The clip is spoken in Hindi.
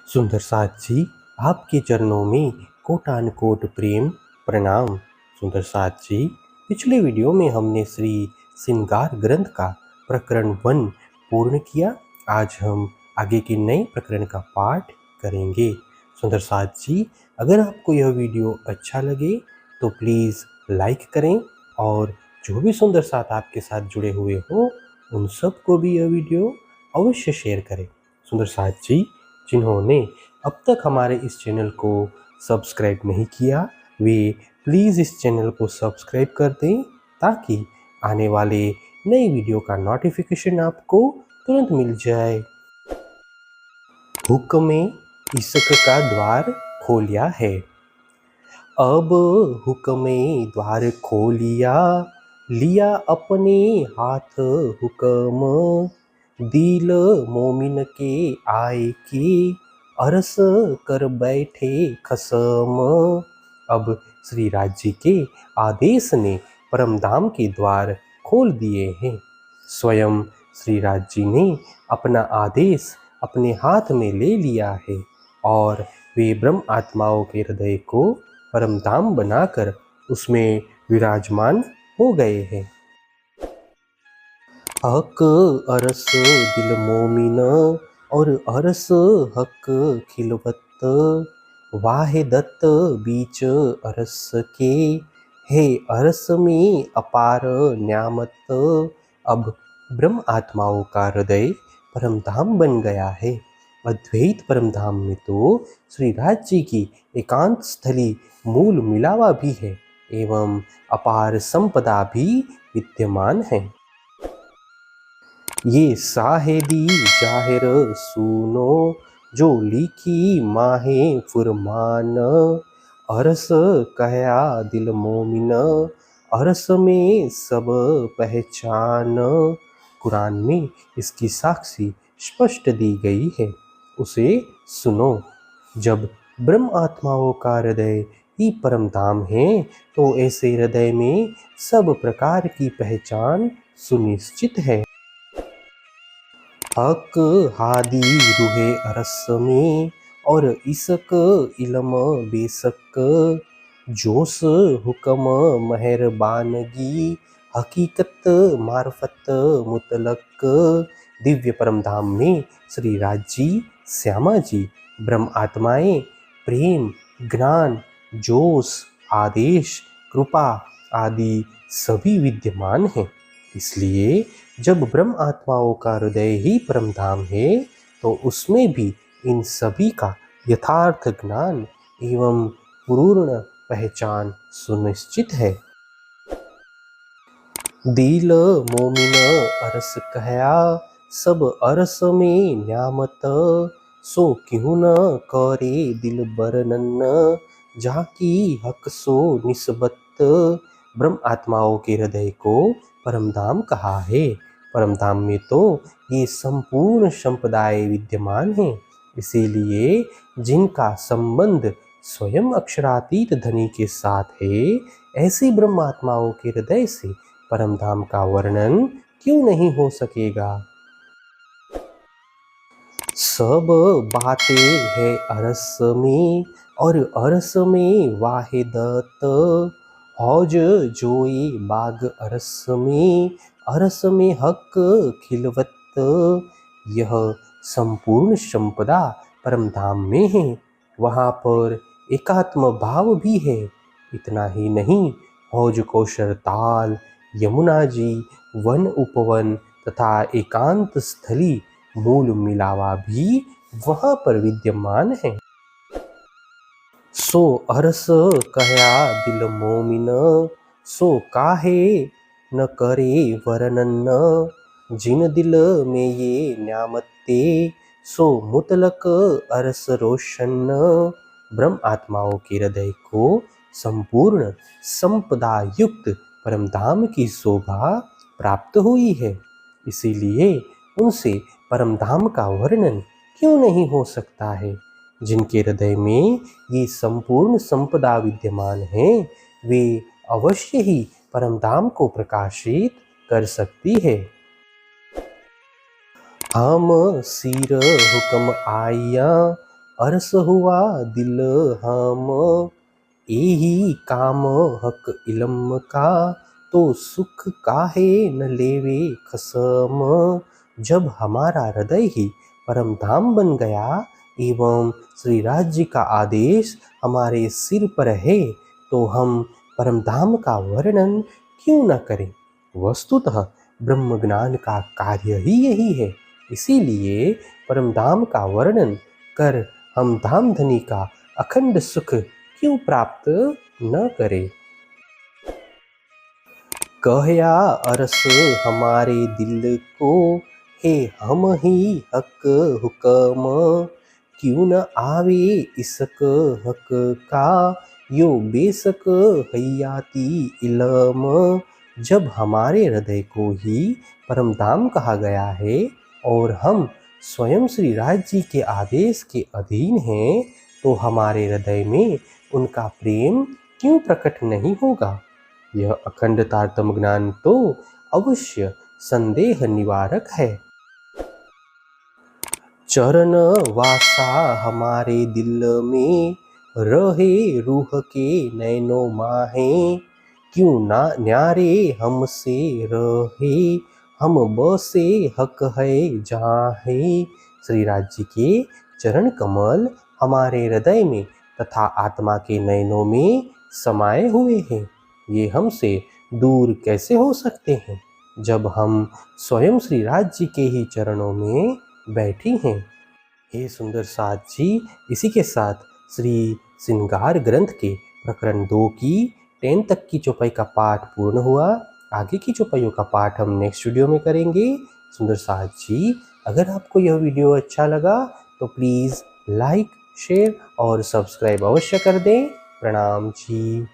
सुंदर साथ जी, आपके चरणों में कोटान कोट प्रेम प्रणाम। सुंदर साथ जी, पिछले वीडियो में हमने श्री श्रृंगार ग्रंथ का प्रकरण 1 पूर्ण किया। आज हम आगे के नए प्रकरण का पाठ करेंगे। सुंदर साथ जी, अगर आपको यह वीडियो अच्छा लगे तो प्लीज़ लाइक करें और जो भी सुंदर साथ आपके साथ जुड़े हुए हो उन सबको भी यह वीडियो अवश्य शेयर करें। सुंदर साथ जी, जिन्होंने अब तक हमारे इस चैनल को सब्सक्राइब नहीं किया, वे प्लीज़ इस चैनल को सब्सक्राइब कर दें ताकि आने वाले नई वीडियो का नोटिफिकेशन आपको तुरंत मिल जाए। हुक्म इश्क का द्वार खोलिया है। अब हुक्म द्वार खोलिया, लिया अपने हाथ हुक्म, दिल मोमिन के आए की, अरस कर बैठे खसम। अब श्री राज जी के आदेश ने परमधाम के द्वार खोल दिए हैं। स्वयं श्री राज जी ने अपना आदेश अपने हाथ में ले लिया है और वे ब्रह्म आत्माओं के हृदय को परमधाम बनाकर उसमें विराजमान हो गए हैं। हक अरस दिल मोमिन और अरस हक खिलवत, वाहिदत बीच अरस के, हे अरस में अपार न्यामत। अब ब्रह्म आत्माओं का हृदय परमधाम बन गया है। अद्वैत परमधाम में तो श्री राज जी की एकांत स्थली मूल मिलावा भी है एवं अपार संपदा भी विद्यमान है। ये साहेदी जाहिर सुनो, जो लिखी माहे फुरमान, अरस कहया दिल मोमिन, अरस में सब पहचान। कुरान में इसकी साक्षी स्पष्ट दी गई है, उसे सुनो। जब ब्रह्म आत्माओं का हृदय ही परमधाम है तो ऐसे हृदय में सब प्रकार की पहचान सुनिश्चित है। हक हादी रूहे अरस में और इसक इलम बेसक, जोश हुक्म मेहरबानगी, हकीकत मार्फत मुतलक। दिव्य परमधाम में श्री राज जी, श्यामा जी, ब्रह्म आत्माएं, प्रेम, ज्ञान, जोश, आदेश, कृपा आदि सभी विद्यमान हैं। इसलिए जब ब्रह्म आत्माओं का हृदय ही परमधाम है तो उसमें भी इन सभी का यथार्थ ज्ञान एवं पूर्ण पहचान सुनिश्चित है। दिल मोमिन अरस कहया, सब अरस में न्यामत, सो क्यों न करे दिल बरनन, जाकी हक सो निस्बत। ब्रह्म आत्माओं के हृदय को परमधाम कहा है। परमधाम में तो ये संपूर्ण संपदाएं विद्यमान हैं। इसीलिए जिनका संबंध स्वयं अक्षरातीत धनी के साथ है, ऐसी ब्रह्म आत्माओं के हृदय से परमधाम का वर्णन क्यों नहीं हो सकेगा। सब बातें है अरस में और अरस में वाहिदत, हौज जोई बाग अरस में हक खिलवत। यह संपूर्ण संपदा परमधाम में है, वहाँ पर एकात्म भाव भी है। इतना ही नहीं, हौज कौशर ताल, यमुना जी, वन उपवन तथा एकांत स्थली मूल मिलावा भी वहाँ पर विद्यमान है। सो अरस कहया दिल मोमिन, सो काहे न करे वर्णन, जिन दिल में ये न्यामते, सो मुतलक अरस रोशन। ब्रह्म आत्माओं के हृदय को संपूर्ण संपदा युक्त परमधाम की शोभा प्राप्त हुई है। इसीलिए उनसे परमधाम का वर्णन क्यों नहीं हो सकता है। जिनके हृदय में ये संपूर्ण संपदा विद्यमान है, वे अवश्य ही परमधाम को प्रकाशित कर सकती है। हम सिर हुक्म आया, अरस हुआ दिल हम, एही काम हक इलम का, तो सुख काहे न लेवे खसम। जब हमारा हृदय ही परम धाम बन गया एवं श्री राज जी का आदेश हमारे सिर पर है, तो हम परम धाम का वर्णन क्यों न करें। वस्तुतः ब्रह्म ज्ञान का कार्य ही यही है, इसीलिए परम धाम का वर्णन कर हम धाम धनी का अखंड सुख क्यों प्राप्त न करें। कहया अरस हमारे दिल को, हे हम ही हक हुक्म, क्यों न आवे इसक हक का, यो बेसक हयाती इलम। जब हमारे हृदय को ही परम धाम कहा गया है और हम स्वयं श्री राज जी के आदेश के अधीन हैं, तो हमारे हृदय में उनका प्रेम क्यों प्रकट नहीं होगा। यह अखंड तारतम ज्ञान तो अवश्य संदेह निवारक है। चरण वासा हमारे दिल में, रहे रूह के नैनो माहे, क्यों ना न्यारे हमसे रहे, हम बसे हक है जाहे। श्री राज जी के चरण कमल हमारे हृदय में तथा आत्मा के नयनों में समाये हुए हैं, ये हमसे दूर कैसे हो सकते हैं जब हम स्वयं श्री राज जी के ही चरणों में बैठी हैं। हे सुंदर साथ जी, इसी के साथ श्री श्रृंगार ग्रंथ के प्रकरण 2 की 10 तक की चौपाई का पाठ पूर्ण हुआ। आगे की चौपाइयों का पाठ हम नेक्स्ट वीडियो में करेंगे। सुंदर साथ जी, अगर आपको यह वीडियो अच्छा लगा तो प्लीज़ लाइक, शेयर और सब्सक्राइब अवश्य कर दें। प्रणाम जी।